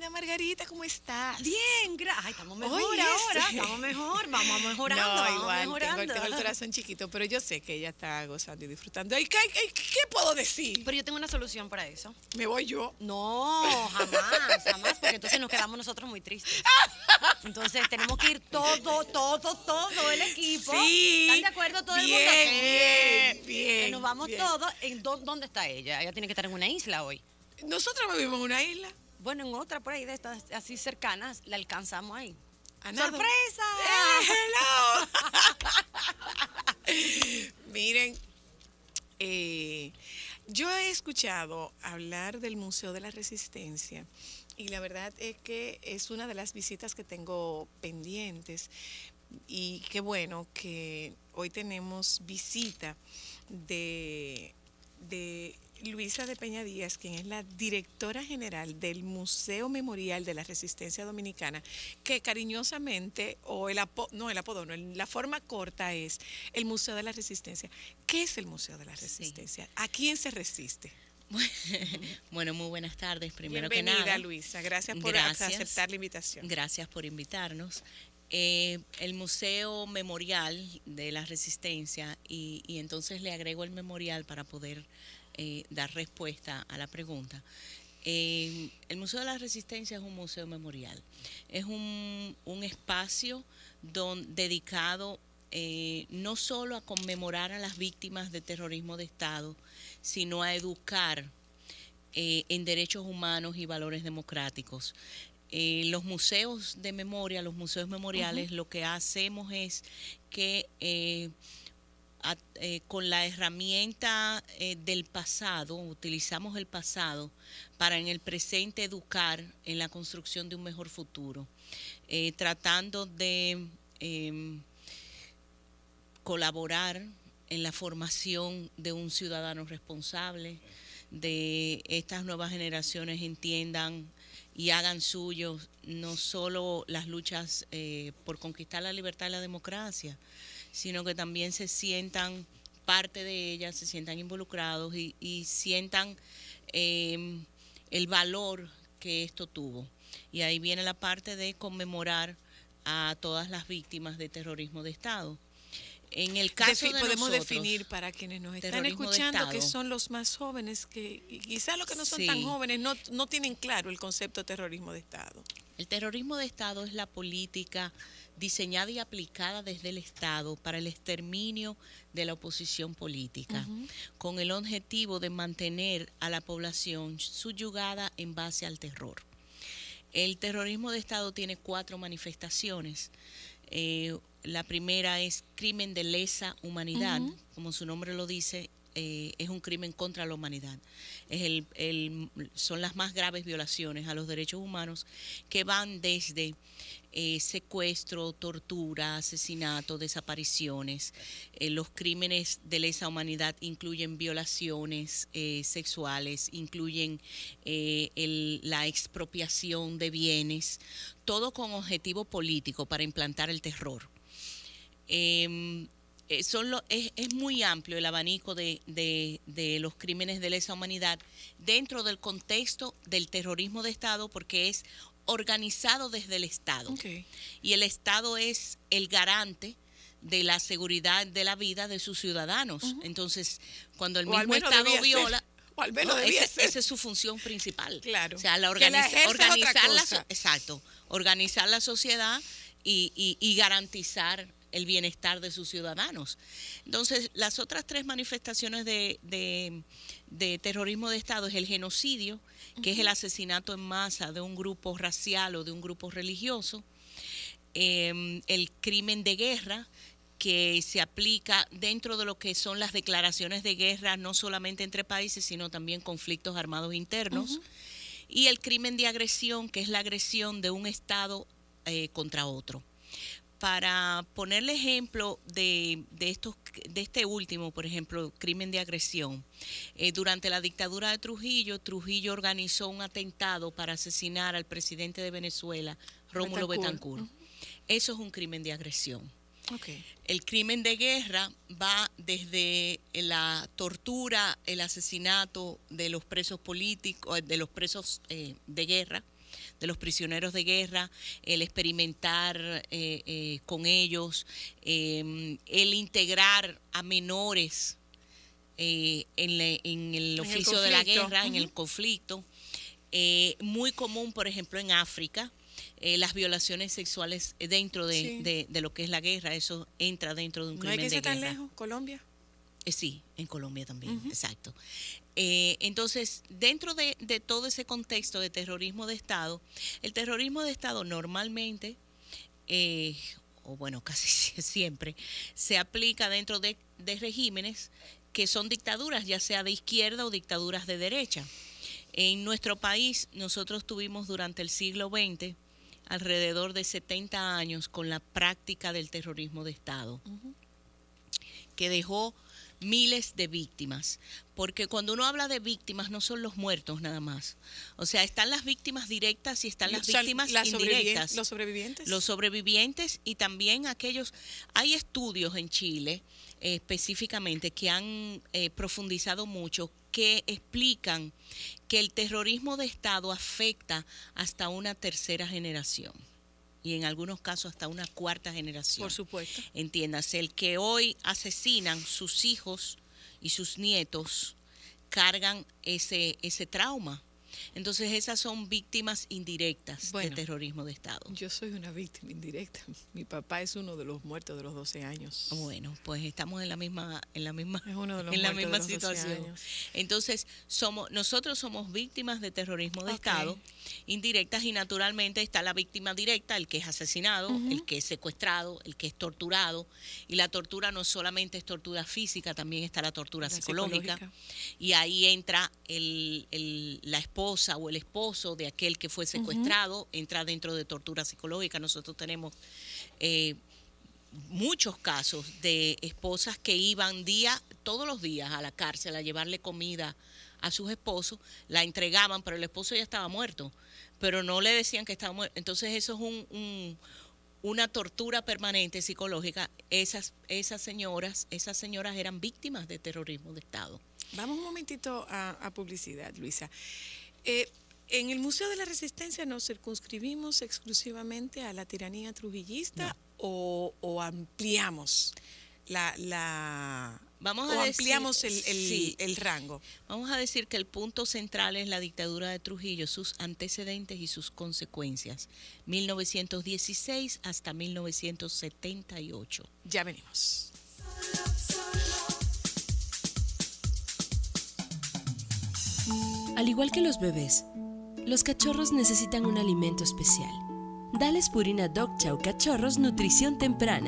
Ana Margarita, ¿cómo estás? Bien, ay, estamos mejor Oye, ahora, sí. estamos mejor, vamos mejorando, No, vamos igual, mejorando. tengo el corazón chiquito, pero yo sé que ella está gozando y disfrutando. ¿Y qué puedo decir? Pero yo tengo una solución para eso. Me voy yo. No, jamás, porque entonces nos quedamos nosotros muy tristes. Entonces tenemos que ir todo el equipo. Sí. ¿Están de acuerdo todo el mundo? Bien, Sí. bien, Que nos vamos bien. todos. ¿Dónde está ella? Ella tiene que estar en una isla hoy. Nosotros vivimos en una isla. Bueno, en otra por ahí de estas así cercanas, la alcanzamos ahí. ¿A nada? ¡Sorpresa! Hello. Miren, yo he escuchado hablar del Museo de la Resistencia y la verdad es que es una de las visitas que tengo pendientes y qué bueno que hoy tenemos visita de Luisa de Peña Díaz, quien es la directora general del Museo Memorial de la Resistencia Dominicana, que cariñosamente, o el apodo, no, la forma corta es el Museo de la Resistencia. ¿Qué es el Museo de la Resistencia? Sí. ¿A quién se resiste? Bueno, muy buenas tardes, primero que Bienvenida, nada. Luisa, gracias por aceptar la invitación. Gracias por invitarnos. El Museo Memorial de la Resistencia, y entonces le agrego el memorial para poder dar respuesta a la pregunta. El Museo de la Resistencia es un museo memorial. Es un espacio dedicado no solo a conmemorar a las víctimas de terrorismo de Estado, sino a educar en derechos humanos y valores democráticos. Los museos de memoria, los museos memoriales, lo que hacemos es que con la herramienta del pasado, utilizamos el pasado para en el presente educar en la construcción de un mejor futuro, tratando de colaborar en la formación de un ciudadano responsable, de estas nuevas generaciones entiendan y hagan suyos no solo las luchas por conquistar la libertad y la democracia, sino que también se sientan parte de ellas, se sientan involucrados y sientan el valor que esto tuvo. Y ahí viene la parte de conmemorar a todas las víctimas de terrorismo de Estado. En el caso de podemos nosotros, definir para quienes nos están escuchando que son los más jóvenes, que quizás los que no son tan jóvenes no tienen claro el concepto de terrorismo de Estado. El terrorismo de Estado es la política diseñada y aplicada desde el Estado para el exterminio de la oposición política, con el objetivo de mantener a la población subyugada en base al terror. El terrorismo de Estado tiene 4 manifestaciones. La primera es crimen de lesa humanidad, como su nombre lo dice, es un crimen contra la humanidad. Son las más graves violaciones a los derechos humanos que van desde secuestro, tortura, asesinato, desapariciones. Los crímenes de lesa humanidad incluyen violaciones sexuales, incluyen la expropiación de bienes, todo con objetivo político para implantar el terror. Es muy amplio el abanico de los crímenes de lesa humanidad dentro del contexto del terrorismo de Estado, porque es organizado desde el Estado. Y el Estado es el garante de la seguridad de la vida de sus ciudadanos. Entonces, cuando el mismo Estado viola... O al menos esa es su función principal. Claro. O sea, organizar la sociedad y garantizar el bienestar de sus ciudadanos. Entonces, las otras 3 manifestaciones de terrorismo de Estado es el genocidio, que es el asesinato en masa de un grupo racial o de un grupo religioso, el crimen de guerra, que se aplica dentro de lo que son las declaraciones de guerra, no solamente entre países, sino también conflictos armados internos, y el crimen de agresión, que es la agresión de un Estado contra otro. Para ponerle ejemplo de este último, por ejemplo, crimen de agresión, durante la dictadura de Trujillo organizó un atentado para asesinar al presidente de Venezuela, Rómulo Betancourt. Eso es un crimen de agresión. El crimen de guerra va desde la tortura, el asesinato de los presos políticos, de los presos de guerra, los prisioneros de guerra, el experimentar con ellos, el integrar a menores en el oficio de la guerra, en el conflicto. Muy común, por ejemplo, en África, las violaciones sexuales dentro de lo que es la guerra, eso entra dentro de un crimen de guerra. No hay que ser tan lejos, Colombia. Sí, en Colombia también, exacto. Entonces, dentro de todo ese contexto de terrorismo de Estado, el terrorismo de Estado normalmente, o bueno, casi siempre, se aplica dentro de regímenes que son dictaduras, ya sea de izquierda o dictaduras de derecha. En nuestro país, nosotros tuvimos durante el siglo XX alrededor de 70 años con la práctica del terrorismo de Estado, que dejó miles de víctimas, porque cuando uno habla de víctimas no son los muertos nada más, o sea, están las víctimas directas y están las víctimas indirectas, los sobrevivientes. Los sobrevivientes y también aquellos, hay estudios en Chile específicamente que han profundizado mucho, que explican que el terrorismo de Estado afecta hasta una tercera generación. Y en algunos casos hasta una cuarta generación. Por supuesto. Entiéndase, el que hoy asesinan, sus hijos y sus nietos cargan ese trauma. Entonces esas son víctimas indirectas de terrorismo de Estado. Yo soy una víctima indirecta. Mi papá es uno de los muertos de los 12 años. Bueno, pues estamos en la misma es uno de los en la muertos misma de los 12 situación. años. Entonces, nosotros somos víctimas de terrorismo de Estado indirectas, y naturalmente está la víctima directa, el que es asesinado, el que es secuestrado, el que es torturado, y la tortura no solamente es tortura física, también está la tortura psicológica. Y ahí entra la esposa o el esposo de aquel que fue secuestrado, entra dentro de tortura psicológica. Nosotros tenemos muchos casos de esposas que iban todos los días a la cárcel a llevarle comida a sus esposos, la entregaban, pero el esposo ya estaba muerto, pero no le decían que estaba muerto. Entonces eso es una tortura permanente psicológica. Esas señoras eran víctimas de terrorismo de Estado. Vamos un momentito a publicidad, Luisa. En el Museo de la Resistencia nos circunscribimos exclusivamente a la tiranía trujillista, o ampliamos ampliamos el rango. Vamos a decir que el punto central es la dictadura de Trujillo, sus antecedentes y sus consecuencias, 1916 hasta 1978. Ya venimos. Al igual que los bebés, los cachorros necesitan un alimento especial. Dales Purina Dog Chow Cachorros Nutrición Temprana.